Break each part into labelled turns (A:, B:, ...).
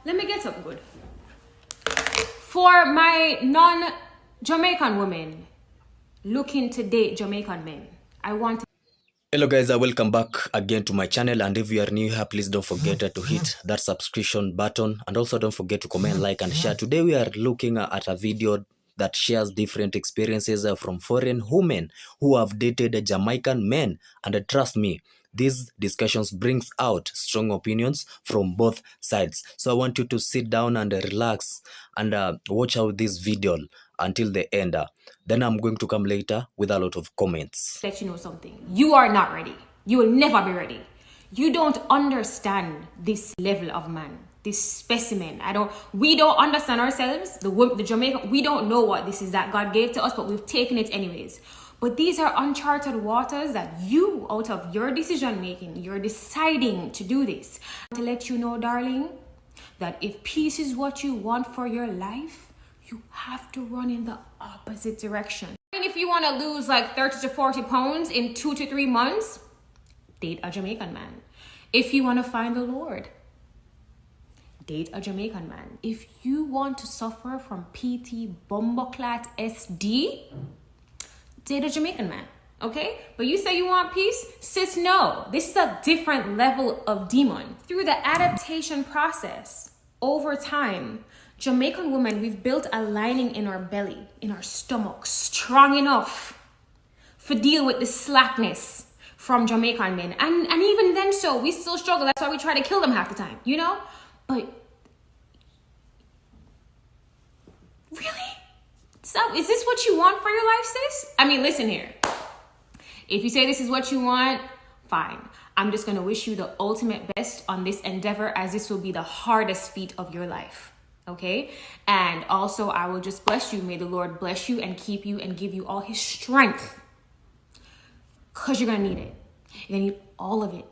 A: let me get up good. For my non-Jamaican women looking to date Jamaican men, I want to...
B: Hello guys, welcome back again to my channel, and if you are new here, please don't forget to hit that subscription button, and also don't forget to comment, like and share. Today we are looking at a video that shares different experiences from foreign women who have dated Jamaican men, and trust me, these discussions brings out strong opinions from both sides. So I want you to sit down and relax and watch out this video until the end. Then I'm going to come later with a lot of comments.
A: Let you know something. You are not ready. You will never be ready. You don't understand this level of man, this specimen. We don't understand ourselves. The Jamaican, we don't know what this is that God gave to us, but we've taken it anyways. But these are uncharted waters that you, out of your decision making, you're deciding to do this. To let you know, darling, that if peace is what you want for your life, you have to run in the opposite direction. And if you want to lose like 30 to 40 pounds in 2 to 3 months, date a Jamaican man. If you want to find the Lord, date a Jamaican man. If you want to suffer from PT Bumbleclat SD, date a Jamaican man, okay? But you say you want peace? Sis, no. This is a different level of demon. Through the adaptation process, over time, Jamaican women, we've built a lining in our belly, in our stomach, strong enough for deal with the slackness from Jamaican men. And even then so, we still struggle. That's why we try to kill them half the time, you know? But really? So is this what you want for your life, sis? I mean, listen here. If you say this is what you want, fine. I'm just going to wish you the ultimate best on this endeavor, as this will be the hardest feat of your life. Okay? And also, I will just bless you. May the Lord bless you and keep you and give you all his strength. Because you're going to need it. You're going to need all of it.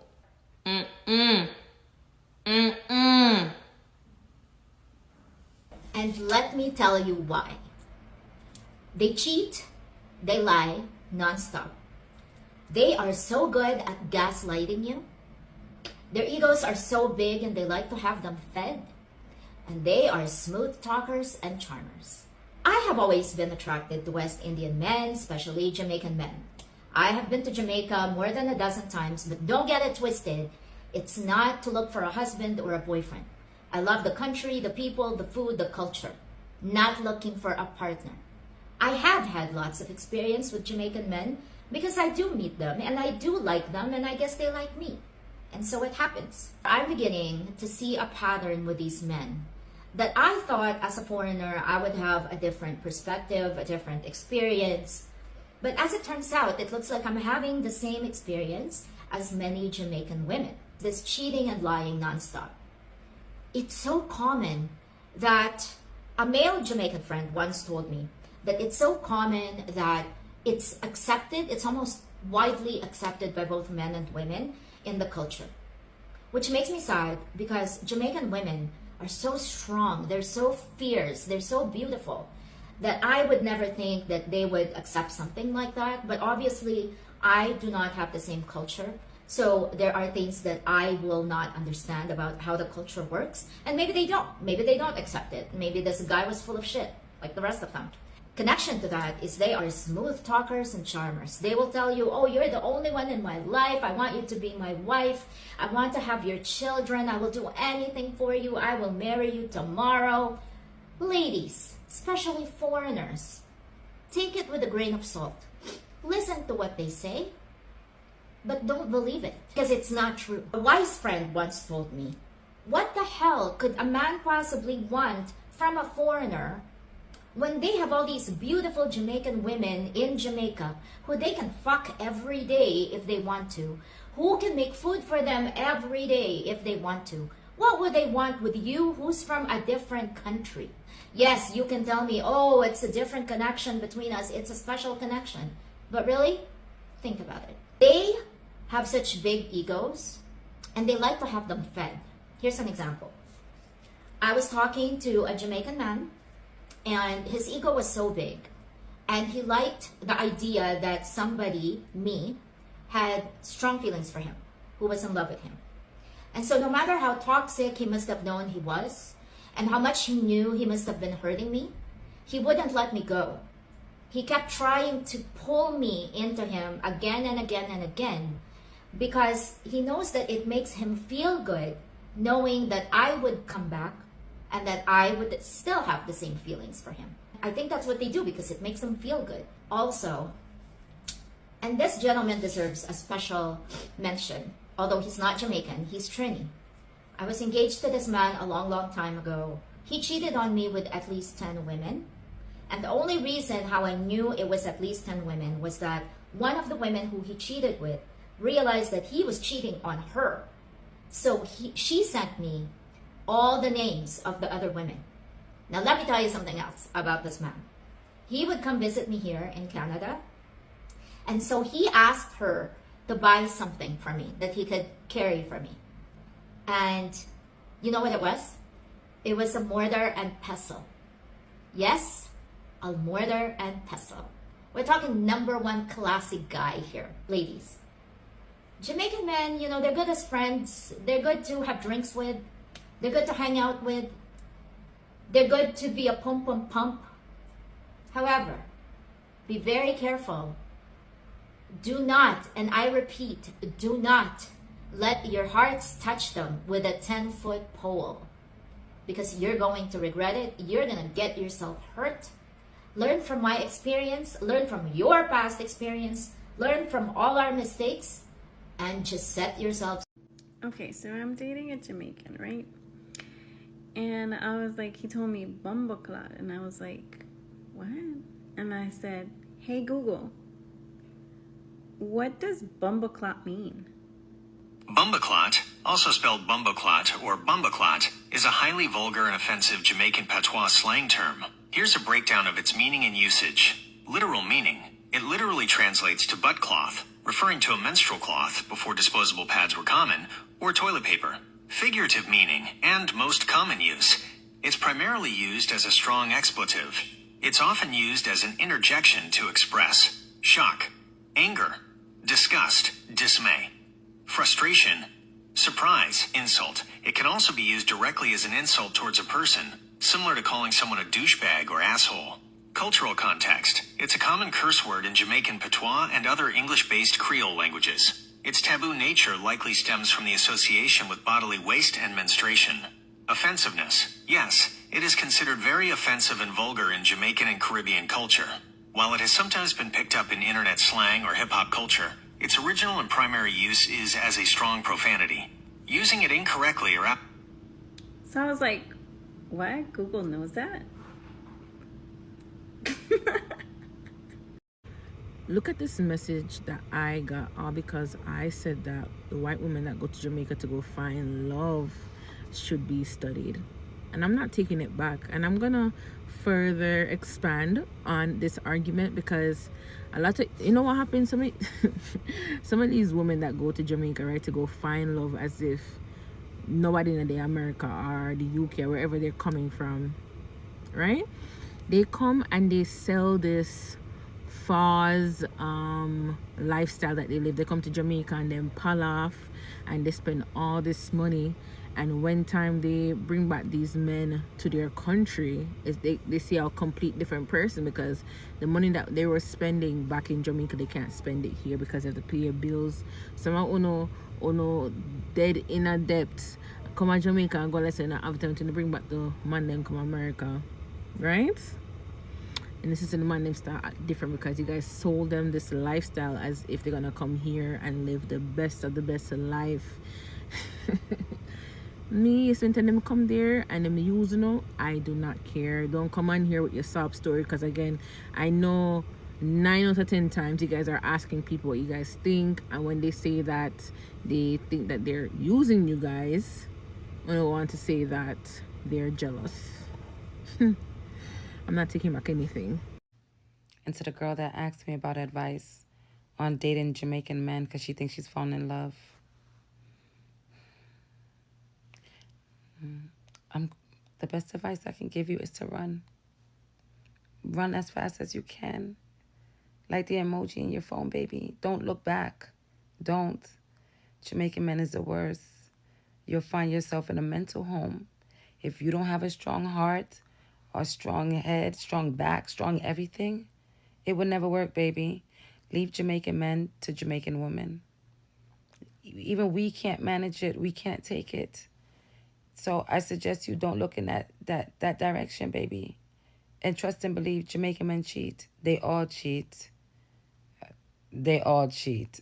C: And let me tell you why. They cheat, they lie nonstop. They are so good at gaslighting you. Their egos are so big and they like to have them fed. And they are smooth talkers and charmers. I have always been attracted to West Indian men, especially Jamaican men. I have been to Jamaica more than a dozen times, but don't get it twisted. It's not to look for a husband or a boyfriend. I love the country, the people, the food, the culture. Not looking for a partner. I have had lots of experience with Jamaican men because I do meet them and I do like them, and I guess they like me. And so it happens. I'm beginning to see a pattern with these men that I thought as a foreigner I would have a different perspective, a different experience. But as it turns out, it looks like I'm having the same experience as many Jamaican women. This cheating and lying nonstop. It's so common that a male Jamaican friend once told me that it's so common that it's accepted, it's almost widely accepted by both men and women in the culture. Which makes me sad because Jamaican women are so strong, they're so fierce, they're so beautiful, that I would never think that they would accept something like that. But obviously, I do not have the same culture. So there are things that I will not understand about how the culture works. And maybe they don't. Maybe they don't accept it. Maybe this guy was full of shit, like the rest of them. Connection to that is they are smooth talkers and charmers. They will tell you, oh, you're the only one in my life. I want you to be my wife. I want to have your children. I will do anything for you. I will marry you tomorrow. Ladies, especially foreigners, take it with a grain of salt. Listen to what they say, but don't believe it because it's not true. A wise friend once told me, what the hell could a man possibly want from a foreigner when they have all these beautiful Jamaican women in Jamaica who they can fuck every day if they want to, who can make food for them every day if they want to? What would they want with you who's from a different country? Yes, you can tell me, oh, it's a different connection between us. It's a special connection. But really, think about it. They have such big egos and they like to have them fed. Here's an example. I was talking to a Jamaican man and his ego was so big and he liked the idea that somebody, me, had strong feelings for him, who was in love with him. And so no matter how toxic he must have known he was, and how much he knew he must have been hurting me, he wouldn't let me go. He kept trying to pull me into him again and again and again, because he knows that it makes him feel good knowing that I would come back and that I would still have the same feelings for him. I think that's what they do because it makes them feel good. Also, and this gentleman deserves a special mention, although he's not Jamaican, he's Trini. I was engaged to this man a long, long time ago. He cheated on me with at least 10 women. And the only reason how I knew it was at least 10 women was that one of the women who he cheated with realized that he was cheating on her. So she sent me all the names of the other women. Now let me tell you something else about this man. He would come visit me here in Canada. And so he asked her to buy something for me that he could carry for me. And you know what it was? It was a mortar and pestle. Yes, a mortar and pestle. We're talking #1 classic guy here, ladies. Jamaican men, you know, they're good as friends. They're good to have drinks with. They're good to hang out with. They're good to be a pump. However, be very careful. Do not, and I repeat, do not let your hearts touch them with a 10-foot pole, because you're going to regret it. You're going to get yourself hurt. Learn from my experience. Learn from your past experience. Learn from all our mistakes, and just set yourself.
D: Okay, so I'm dating a Jamaican, right? And I was like, he told me bumbleclot, and I was like, what? And I said, hey Google, what does bumbleclot mean?
E: Bumbleclot, also spelled bumbleclot or bumbleclot, is a highly vulgar and offensive Jamaican patois slang term. Here's a breakdown of its meaning and usage. Literal meaning. It literally translates to butt cloth, referring to a menstrual cloth before disposable pads were common, or toilet paper. Figurative meaning, and most common use. It's primarily used as a strong expletive. It's often used as an interjection to express shock, anger, disgust, dismay, frustration, surprise, insult. It can also be used directly as an insult towards a person, similar to calling someone a douchebag or asshole. Cultural context. It's a common curse word in Jamaican patois and other English-based Creole languages. Its taboo nature likely stems from the association with bodily waste and menstruation. Offensiveness. Yes, it is considered very offensive and vulgar in Jamaican and Caribbean culture. While it has sometimes been picked up in internet slang or hip-hop culture, its original and primary use is as a strong profanity. Using it incorrectly or
D: So I was like, what? Google knows that?
F: Look at this message that I got, all because I said that the white women that go to Jamaica to go find love should be studied. And I'm not taking it back. And I'm gonna further expand on this argument, because a lot of, you know what happens, some of these women that go to Jamaica, right, to go find love, as if nobody in the America or the UK or wherever they're coming from, right? They come and they sell this false lifestyle that they live. They come to Jamaica and then pal off and they spend all this money, and when time they bring back these men to their country, is they see a complete different person, because the money that they were spending back in Jamaica, they can't spend it here because they have to pay your bills. Some of uno dead in a debt come to Jamaica and go listen and have time to bring back the man then come America, right? And this is the man them start different, because you guys sold them this lifestyle as if they're gonna come here and live the best of the best life. Me, so when them come there and them use, you know, I do not care. Don't come on here with your sob story, because again, I know 9 out of 10 times you guys are asking people what you guys think, and when they say that they think that they're using you guys, I don't want to say that they're jealous. I'm not taking back anything.
G: And to the girl that asked me about advice on dating Jamaican men because she thinks she's fallen in love, the best advice I can give you is to run. Run as fast as you can. Like the emoji in your phone, baby. Don't look back. Don't. Jamaican men is the worst. You'll find yourself in a mental home If you don't have a strong heart or strong head, strong back, strong everything, it would never work, baby. Leave Jamaican men to Jamaican women. Even we can't manage it. We can't take it. So I suggest you don't look in that direction, baby. And trust and believe Jamaican men cheat. They all cheat. They all cheat.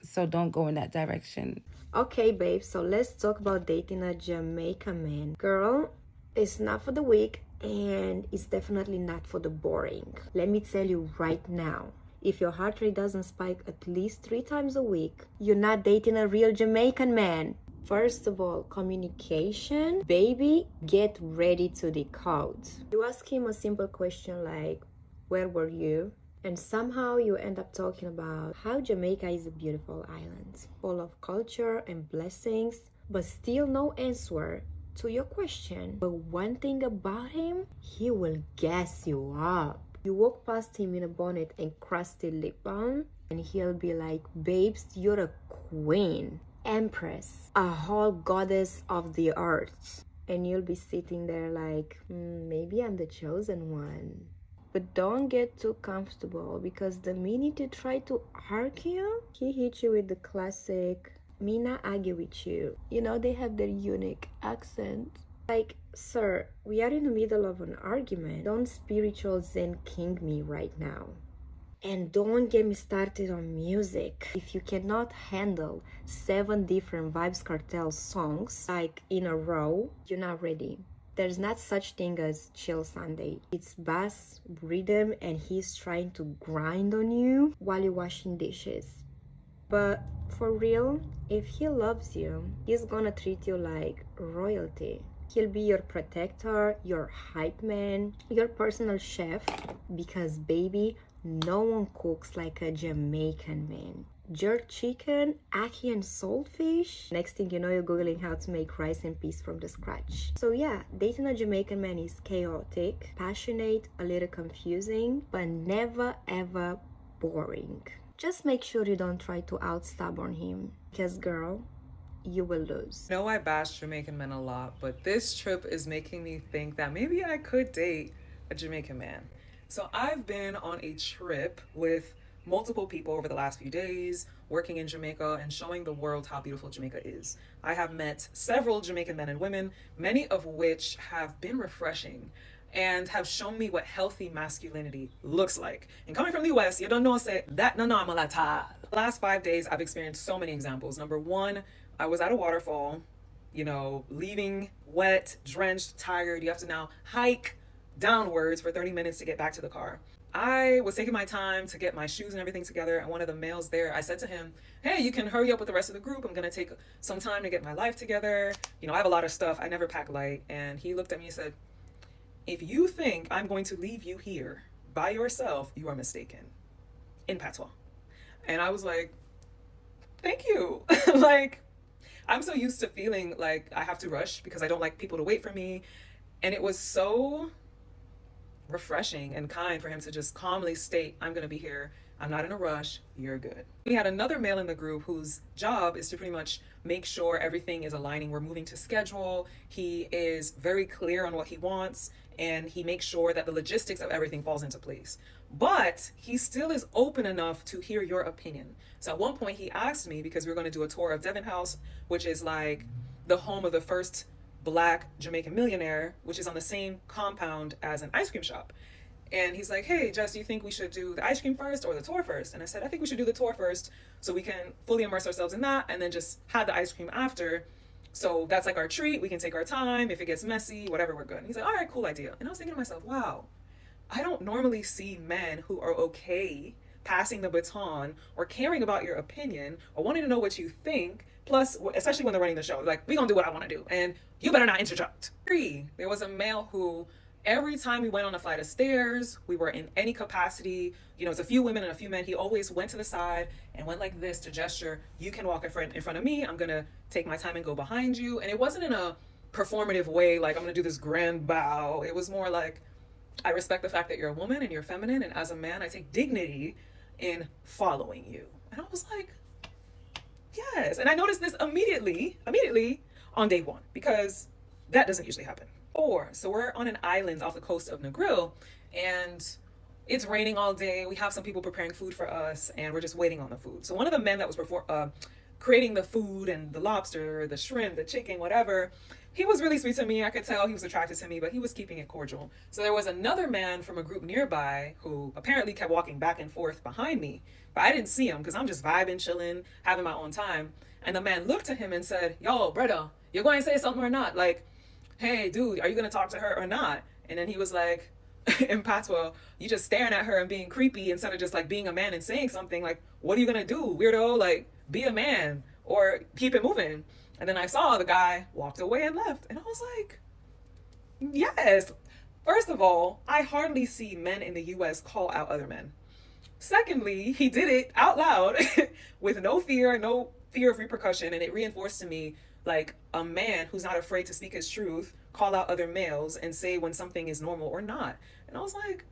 G: So don't go in that direction.
H: Okay, babe, so let's talk about dating a Jamaican man. Girl, it's not for the weak and it's definitely not for the boring. Let me tell you right now, if your heart rate doesn't spike at least 3 times a week, you're not dating a real Jamaican man. First of all, communication. Baby, get ready to decode. You ask him a simple question like, where were you? And somehow you end up talking about how Jamaica is a beautiful island, full of culture and blessings, but still no answer to your question. But one thing about him, he will gas you up. You walk past him in a bonnet and crusty lip balm, and he'll be like, babes, you're a queen, empress, a whole goddess of the earth. And you'll be sitting there like, maybe I'm the chosen one. But don't get too comfortable, because the minute you try to argue, he hits you with the classic, me not argue with you. You know, they have their unique accent. Like, sir, we are in the middle of an argument. Don't spiritual Zen king me right now. And don't get me started on music. If you cannot handle 7 different Vibes Cartel songs, like in a row, you're not ready. There's not such thing as chill Sunday. It's bass, rhythm, and he's trying to grind on you while you're washing dishes. But for real, if he loves you, he's gonna treat you like royalty. He'll be your protector, your hype man, your personal chef, because baby, no one cooks like a Jamaican man. Jerk chicken, ackee and saltfish. Next thing you know, you're googling how to make rice and peas from the scratch. So yeah, dating a Jamaican man is chaotic, passionate, a little confusing, but never ever boring. Just make sure you don't try to out-stubborn him, because girl, you will lose.
I: I know I bash Jamaican men a lot, but this trip is making me think that maybe I could date a Jamaican man. So I've been on a trip with multiple people over the last few days, working in Jamaica and showing the world how beautiful Jamaica is. I have met several Jamaican men and women, many of which have been refreshing and have shown me what healthy masculinity looks like. And coming from the US, you don't know, say that no normal at all. The last 5 days, I've experienced so many examples. Number one, I was at a waterfall, leaving wet, drenched, tired. You have to now hike downwards for 30 minutes to get back to the car. I was taking my time to get my shoes and everything together, and one of the males there, I said to him, hey, you can hurry up with the rest of the group. I'm gonna take some time to get my life together. I have a lot of stuff. I never pack light. And he looked at me and said, if you think I'm going to leave you here by yourself, you are mistaken. In patois. And I was like, thank you. I'm so used to feeling like I have to rush because I don't like people to wait for me. And it was so refreshing and kind for him to just calmly state, I'm going to be here. I'm not in a rush. You're good. We had another male in the group whose job is to pretty much make sure everything is aligning. We're moving to schedule. He is very clear on what he wants, and he makes sure that the logistics of everything falls into place. But he still is open enough to hear your opinion. So at one point he asked me, because we were going to do a tour of Devon House, which is like the home of the first Black Jamaican millionaire, which is on the same compound as an ice cream shop. And he's like, hey, Jess, do you think we should do the ice cream first or the tour first? And I said, I think we should do the tour first so we can fully immerse ourselves in that and then just have the ice cream after. So that's like our treat. We can take our time. If it gets messy, whatever, we're good. And he's like, all right, cool idea. And I was thinking to myself, wow, I don't normally see men who are okay passing the baton or caring about your opinion or wanting to know what you think. Plus, especially when they're running the show, like, we gonna do what I want to do and you better not interrupt. There was a male who every time we went on a flight of stairs, we were in any capacity, it's a few women and a few men, he always went to the side and went like this to gesture, you can walk in front of me, I'm gonna take my time and go behind you. And it wasn't in a performative way, like I'm gonna do this grand bow. It was more like, I respect the fact that you're a woman and you're feminine, and as a man, I take dignity in following you. And I was like, yes. And I noticed this immediately on day one, because that doesn't usually happen. Or, so we're on an island off the coast of Negril, and it's raining all day. We have some people preparing food for us, and we're just waiting on the food. So one of the men that was creating the food and the lobster, the shrimp, the chicken, whatever, he was really sweet to me. I could tell he was attracted to me, but he was keeping it cordial. So there was another man from a group nearby who apparently kept walking back and forth behind me, but I didn't see him because I'm just vibing, chilling, having my own time. And the man looked at him and said, "Yo, brother, you're going to say something or not? Like, hey, dude, are you going to talk to her or not?" And then he was like, in patois, "You just staring at her and being creepy instead of just like being a man and saying something. Like, what are you going to do, weirdo? Like, be a man or keep it moving." And then I saw the guy walked away and left. And I was like, yes. First of all, I hardly see men in the US call out other men. Secondly, he did it out loud with no fear of repercussion. And it reinforced to me, like, a man who's not afraid to speak his truth, call out other males and say when something is normal or not. And I was like,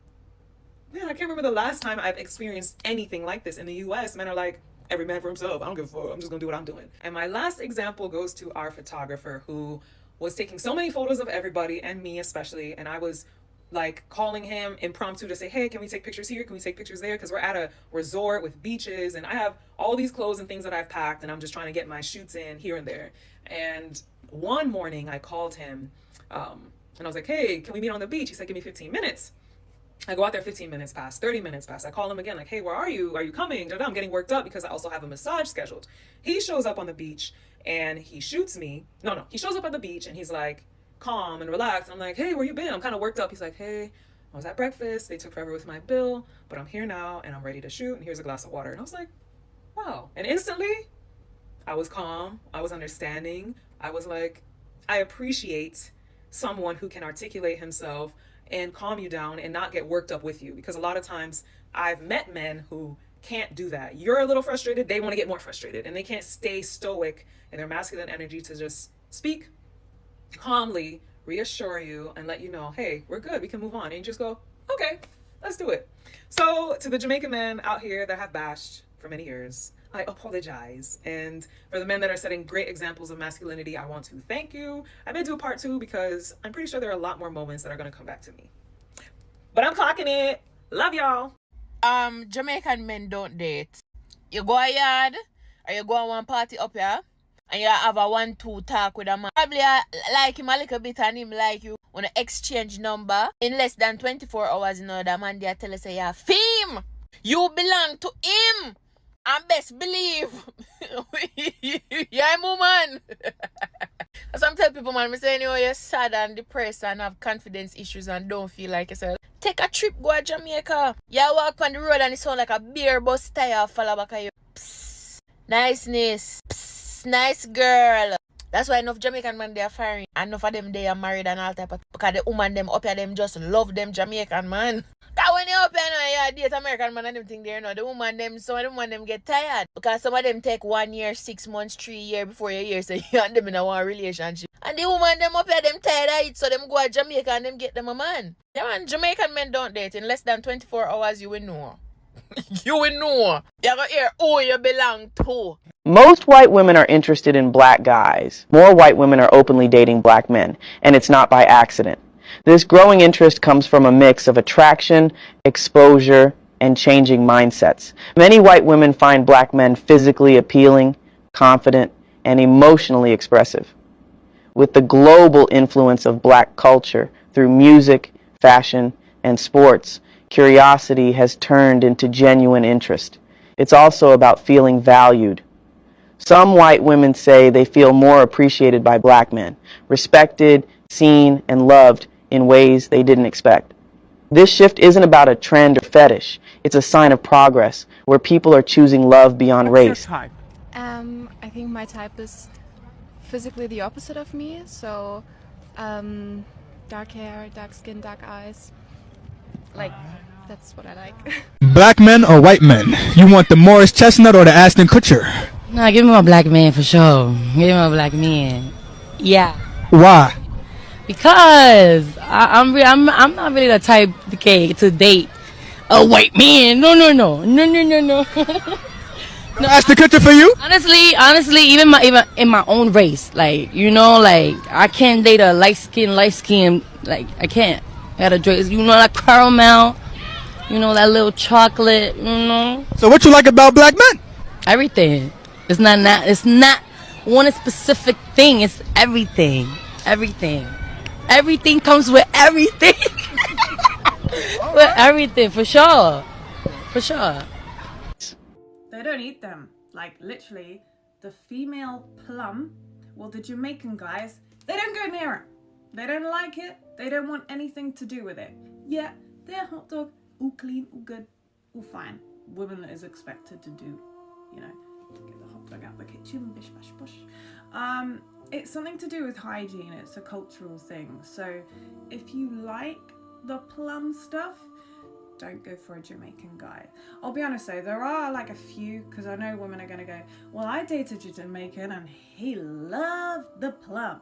I: man, I can't remember the last time I've experienced anything like this. In the US, men are like, every man for himself. I don't give a fuck. I'm just gonna do what I'm doing. And my last example goes to our photographer who was taking so many photos of everybody and me especially. And I was like calling him impromptu to say, hey, can we take pictures here? Can we take pictures there? Because we're at a resort with beaches and I have all these clothes and things that I've packed and I'm just trying to get my shoots in here and there. And one morning I called him and I was like, hey, can we meet on the beach? He said, give me 15 minutes. I go out there, 15 minutes pass, 30 minutes pass. I call him again, like, hey, where are you? Are you coming? I'm getting worked up because I also have a massage scheduled. He shows up on the beach and he shoots me. No, he shows up at the beach and he's like calm and relaxed. I'm like, hey, where you been? I'm kind of worked up. He's like, hey, I was at breakfast. They took forever with my bill, but I'm here now and I'm ready to shoot. And here's a glass of water. And I was like, wow. And instantly I was calm. I was understanding. I was like, I appreciate someone who can articulate himself and calm you down and not get worked up with you. Because a lot of times I've met men who can't do that. You're a little frustrated, they want to get more frustrated, and they can't stay stoic in their masculine energy to just speak calmly, reassure you, and let you know, hey, we're good, we can move on. And you just go, okay, let's do it. So to the Jamaican men out here that have bashed for many years, I apologize. And for the men that are setting great examples of masculinity, I want to thank you. I may do a part 2 because I'm pretty sure there are a lot more moments that are going to come back to me. But I'm clocking it. Love y'all.
F: Jamaican men don't date. You go a yard or you go on one party up here and you have a 1-2 talk with a man. Probably like him a little bit and him like you. Want to exchange number in less than 24 hours, you know, that man there tell us, yeah, fame, you belong to him. And best believe, yeah, woman. Some tell people, man, me say, you know, you're sad and depressed and have confidence issues and don't feel like yourself. Take a trip, go to Jamaica. You walk on the road and it sound like a beer bus tire fall back of you. Psst, niceness. Psst, nice girl. That's why enough Jamaican men they are firing. And enough of them they are married and all type of, because the woman them up here, them just love them Jamaican man. Because when you up here, you date American man and them thing there, you know, the woman them, some of the woman them get tired. Because some of them take 1 year, 6 months, 3 years before you hear say you and them in a one relationship. And the woman them up here, them tired of it, so them go to Jamaica and them get them a man. Yeah man, Jamaican men don't date. In less than 24 hours you will know. You will know. You're going to hear who you belong to.
J: Most white women are interested in black guys. More white women are openly dating black men, and it's not by accident. This growing interest comes from a mix of attraction, exposure, and changing mindsets. Many white women find black men physically appealing, confident, and emotionally expressive. With the global influence of black culture through music, fashion, and sports, curiosity has turned into genuine interest. It's also about feeling valued. Some white women say they feel more appreciated by black men, respected, seen, and loved in ways they didn't expect. This shift isn't about a trend or fetish. It's a sign of progress, where people are choosing love beyond race.
K: I think my type is physically the opposite of me, so dark hair, dark skin, dark eyes. Like, that's what I like.
L: Black men or white men? You want the Morris Chestnut or the Ashton Kutcher?
M: No, give me my black man for sure. Give me my black man. Yeah.
L: Why?
M: Because I'm not really the type to date a white man. No.
L: No, that's the country for you.
M: Honestly, even in my own race, like, you know, like, I can't date a light skin, like, I can't. I gotta drink, you know, that caramel, you know, that little chocolate, you know.
L: So what you like about black men?
M: Everything. It's not one specific thing. It's everything. Everything comes with everything. With everything, for sure. For sure.
N: They don't eat them. Like, literally, the female plum, well, the Jamaican guys, they don't go near it. They don't like it. They don't want anything to do with it. Yeah, their hot dog, all clean, all good, all fine. Women is expected to do, you know, get the hot dog out the kitchen, bish bash bosh. It's something to do with hygiene. It's a cultural thing. So if you like the plum stuff, don't go for a Jamaican guy. I'll be honest though, there are like a few, because I know women are going to go, well, I dated a Jamaican and he loved the plum.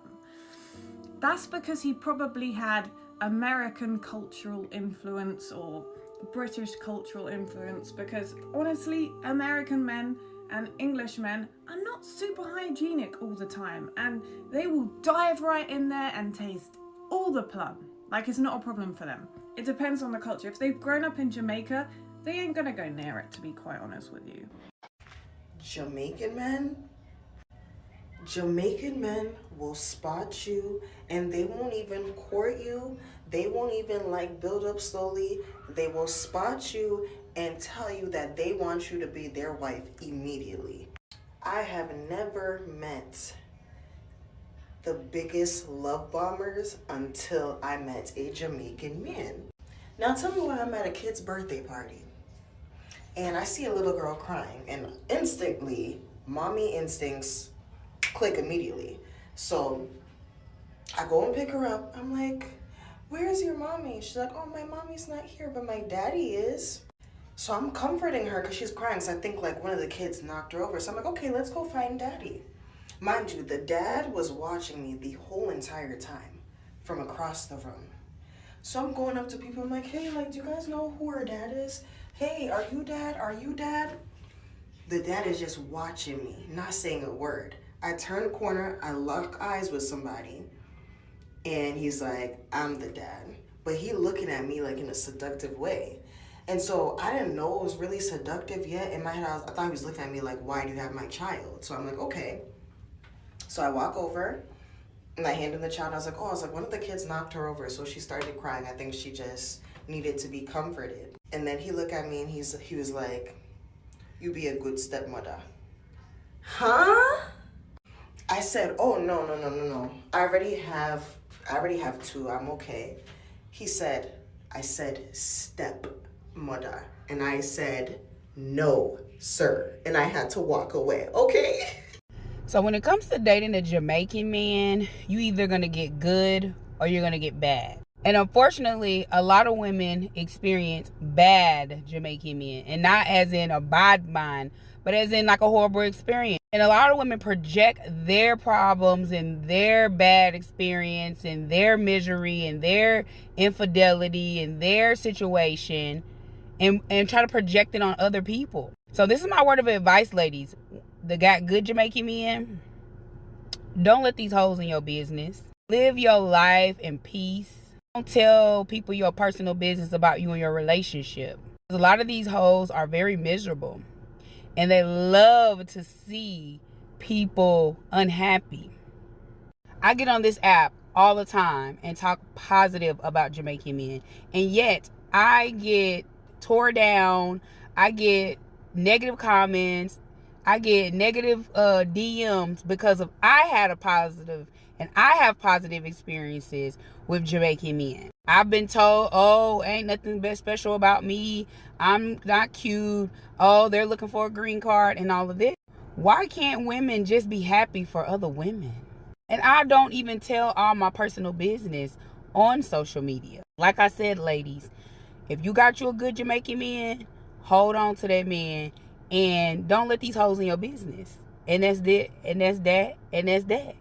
N: That's because he probably had American cultural influence or British cultural influence, because honestly, American men and English men are not super hygienic all the time, and they will dive right in there and taste all the plum. Like, it's not a problem for them. It depends on the culture. If they've grown up in Jamaica, they ain't gonna go near it, to be quite honest with you.
O: Jamaican men will spot you and they won't even court you. They won't even like build up slowly. They will spot you and tell you that they want you to be their wife immediately. I have never met the biggest love bombers until I met a Jamaican man. Now tell me why I'm at a kid's birthday party and I see a little girl crying and instantly, mommy instincts click immediately. So I go and pick her up. I'm like, where's your mommy? She's like, oh, my mommy's not here, but my daddy is. So I'm comforting her because she's crying. So I think like one of the kids knocked her over. So I'm like, okay, let's go find daddy. Mind you, the dad was watching me the whole entire time from across the room. So I'm going up to people. I'm like, hey, like, do you guys know who her dad is? Hey, are you dad? Are you dad? The dad is just watching me, not saying a word. I turn the corner, I lock eyes with somebody, and he's like, I'm the dad. But he looking at me like in a seductive way. And so I didn't know it was really seductive yet. In my head, I thought he was looking at me like, why do you have my child? So I'm like, okay. So I walk over and I hand him the child. I was like, one of the kids knocked her over. So she started crying. I think she just needed to be comforted. And then he looked at me and he was like, you be a good stepmother. Huh? I said, oh, no. I already have two. I'm okay. He said, I said stepmother. And I said, no, sir. And I had to walk away. Okay.
P: So when it comes to dating a Jamaican man, you either going to get good or you're going to get bad. And unfortunately, a lot of women experience bad Jamaican men. And not as in a bad man, but as in like a horrible experience. And a lot of women project their problems and their bad experience and their misery and their infidelity and their situation and try to project it on other people. So this is my word of advice, ladies. The got good Jamaican men, don't let these hoes in your business. Live your life in peace. Don't tell people your personal business about you and your relationship. A lot of these hoes are very miserable. And they love to see people unhappy. I get on this app all the time and talk positive about Jamaican men. And yet, I get tore down. I get negative comments. I get negative DMs because of I had a positive and I have positive experiences with Jamaican men. I've been told, oh, ain't nothing but special about me. I'm not cute. Oh, they're looking for a green card and all of this. Why can't women just be happy for other women? And I don't even tell all my personal business on social media. Like I said, ladies, if you got you a good Jamaican man, hold on to that man and don't let these hoes in your business. And that's that, and that's that, and that's that.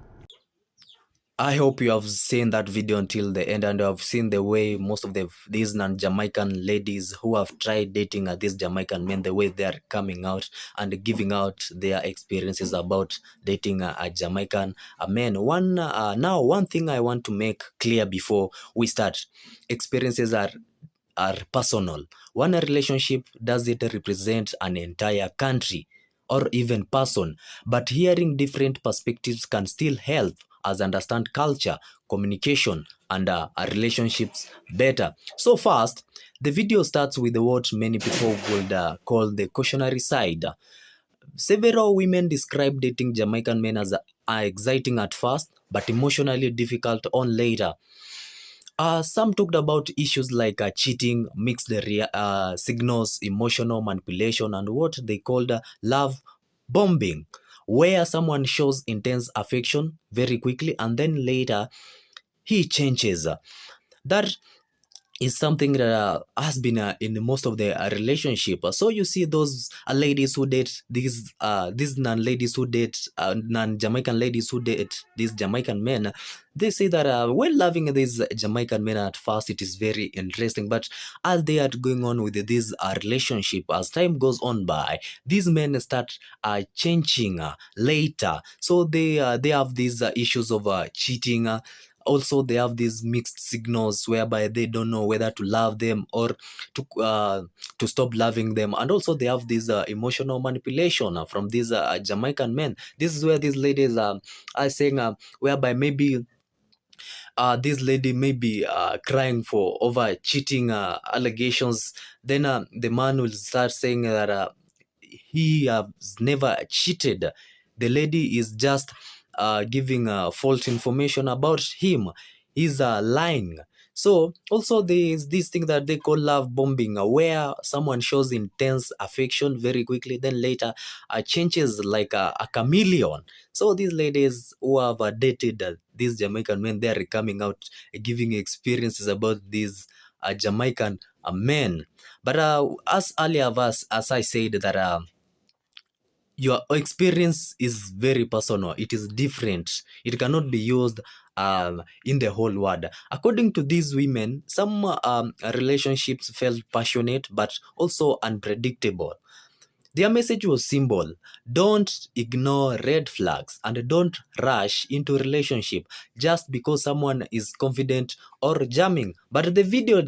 B: I hope you have seen that video until the end and have seen the way most of these non-Jamaican ladies who have tried dating these Jamaican men, the way they are coming out and giving out their experiences about dating a Jamaican men. One thing I want to make clear before we start: experiences are personal. One relationship doesn't represent an entire country or even person, but hearing different perspectives can still help us understand culture, communication, and our relationships better. So first, the video starts with what many people would call the cautionary side. Several women describe dating Jamaican men as exciting at first, but emotionally difficult on later. Some talked about issues like cheating, mixed signals, emotional manipulation, and what they called love bombing, where someone shows intense affection very quickly and then later he changes. That is something that has been in most of the relationship. So you see those ladies who date these non-ladies who date non-Jamaican ladies who date these Jamaican men. They say that when loving these Jamaican men at first, it is very interesting, but as they are going on with this relationship, as time goes on by, these men start changing later. So they have these issues of cheating. Also, they have these mixed signals whereby they don't know whether to love them or to stop loving them, and also they have this emotional manipulation from these Jamaican men. This is where these ladies are saying whereby maybe this lady may be crying for over cheating allegations. Then the man will start saying that he has never cheated. The lady is just giving false information about him. He's lying. So also there is this thing that they call love bombing, where someone shows intense affection very quickly, then later changes like a chameleon. So these ladies who have dated these Jamaican men, they are coming out giving experiences about these Jamaican men. But as earlier as I said that your experience is very personal. It is different. It cannot be used in the whole world. According to these women, some relationships felt passionate but also unpredictable. Their message was simple: don't ignore red flags and don't rush into relationship just because someone is confident or jamming. But the video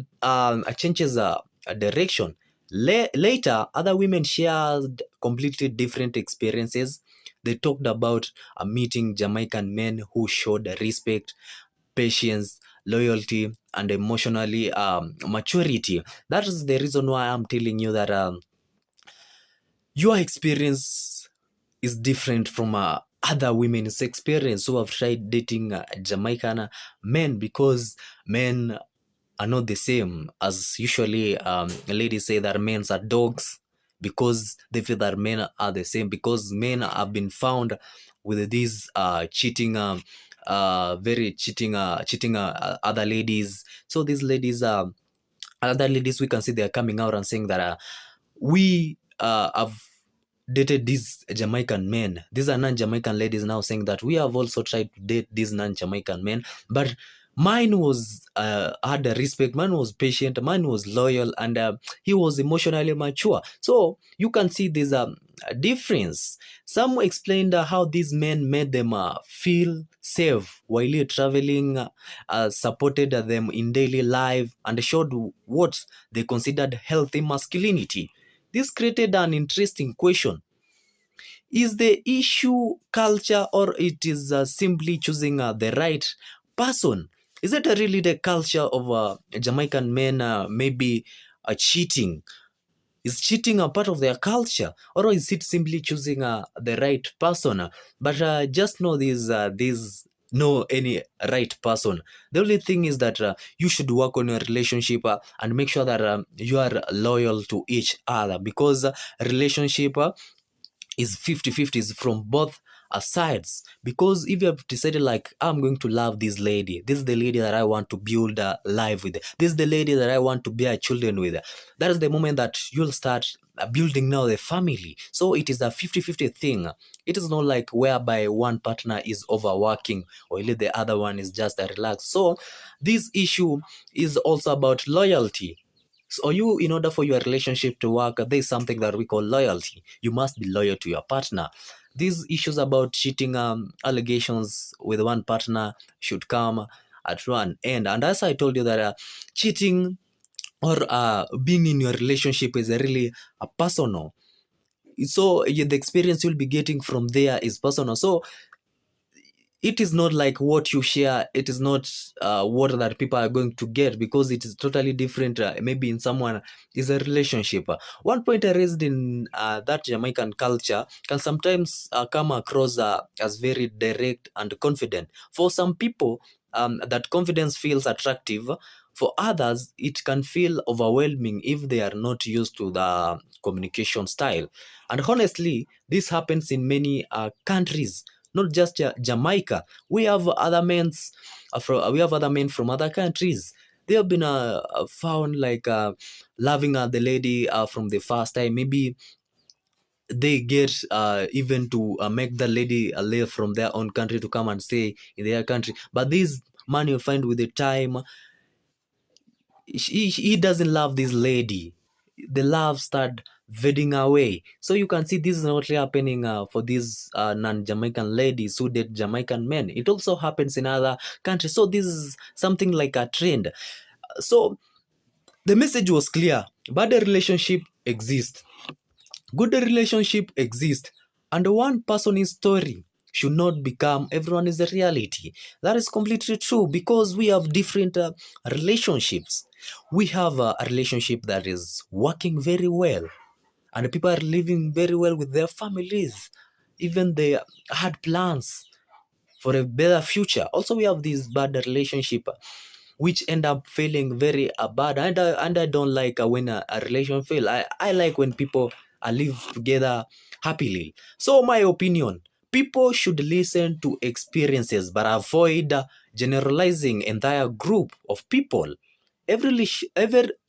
B: changes a direction. Later, other women shared completely different experiences. They talked about meeting Jamaican men who showed respect, patience, loyalty, and emotionally maturity. That is the reason why I'm telling you that your experience is different from other women's experience who have tried dating Jamaican men, because men are not the same. As usually ladies say that men are dogs because they feel that men are the same, because men have been found with these cheating other ladies. So these ladies other ladies, we can see they are coming out and saying that we have dated these Jamaican men. These are non-Jamaican ladies now saying that we have also tried to date these non-Jamaican men, but mine was had a respect, mine was patient, mine was loyal, and he was emotionally mature. So you can see there's a difference. Some explained how these men made them feel safe while traveling, supported them in daily life, and showed what they considered healthy masculinity. This created an interesting question. Is the issue culture, or it is simply choosing the right person? Is it really the culture of Jamaican men maybe cheating? Is cheating a part of their culture, or is it simply choosing the right person? But just know this no any right person. The only thing is that you should work on your relationship and make sure that you are loyal to each other, because relationship is 50-50 from both sides. Because if you have decided like, I'm going to love this lady, this is the lady that I want to build a life with, this is the lady that I want to bear children with, that is the moment that you'll start building now the family. So it is a 50-50 thing. It is not like whereby one partner is overworking or the other one is just relaxed. So this issue is also about loyalty. So you, in order for your relationship to work, there's something that we call loyalty. You must be loyal to your partner. These issues about cheating, allegations with one partner should come at one end. And as I told you that cheating or being in your relationship is really personal. So the experience you'll be getting from there is personal. So it is not like what you share, it is not what that people are going to get, because it is totally different. Maybe in someone is a relationship. One point I raised in that Jamaican culture can sometimes come across as very direct and confident. For some people, that confidence feels attractive. For others, it can feel overwhelming if they are not used to the communication style. And honestly, this happens in many countries, not just Jamaica. We have other men from other countries. They have been found like loving the lady from the first time. Maybe they get even to make the lady leave from their own country to come and stay in their country. But this man you find with the time, he doesn't love this lady. The love start fading away. So you can see this is not happening for these non-Jamaican ladies who date Jamaican men. It also happens in other countries. So this is something like a trend. So the message was clear. Bad relationship exists, good relationship exists, and one person's story should not become everyone is a reality. That is completely true, because we have different relationships. We have a relationship that is working very well, and people are living very well with their families. Even they had plans for a better future. Also, we have this bad relationship which end up feeling very bad. And I don't like when a relation fail. I like when people live together happily. So my opinion, people should listen to experiences but avoid generalizing entire group of people. Every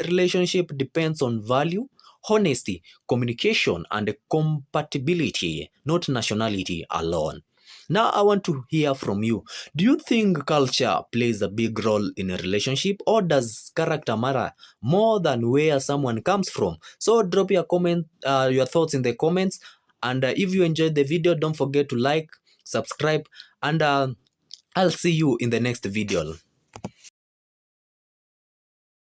B: relationship depends on value, honesty, communication, and compatibility, not nationality alone. Now I want to hear from you. Do you think culture plays a big role in a relationship, or does character matter more than where someone comes from? So drop your your thoughts in the comments. And if you enjoyed the video, don't forget to like, subscribe, and I'll see you in the next video.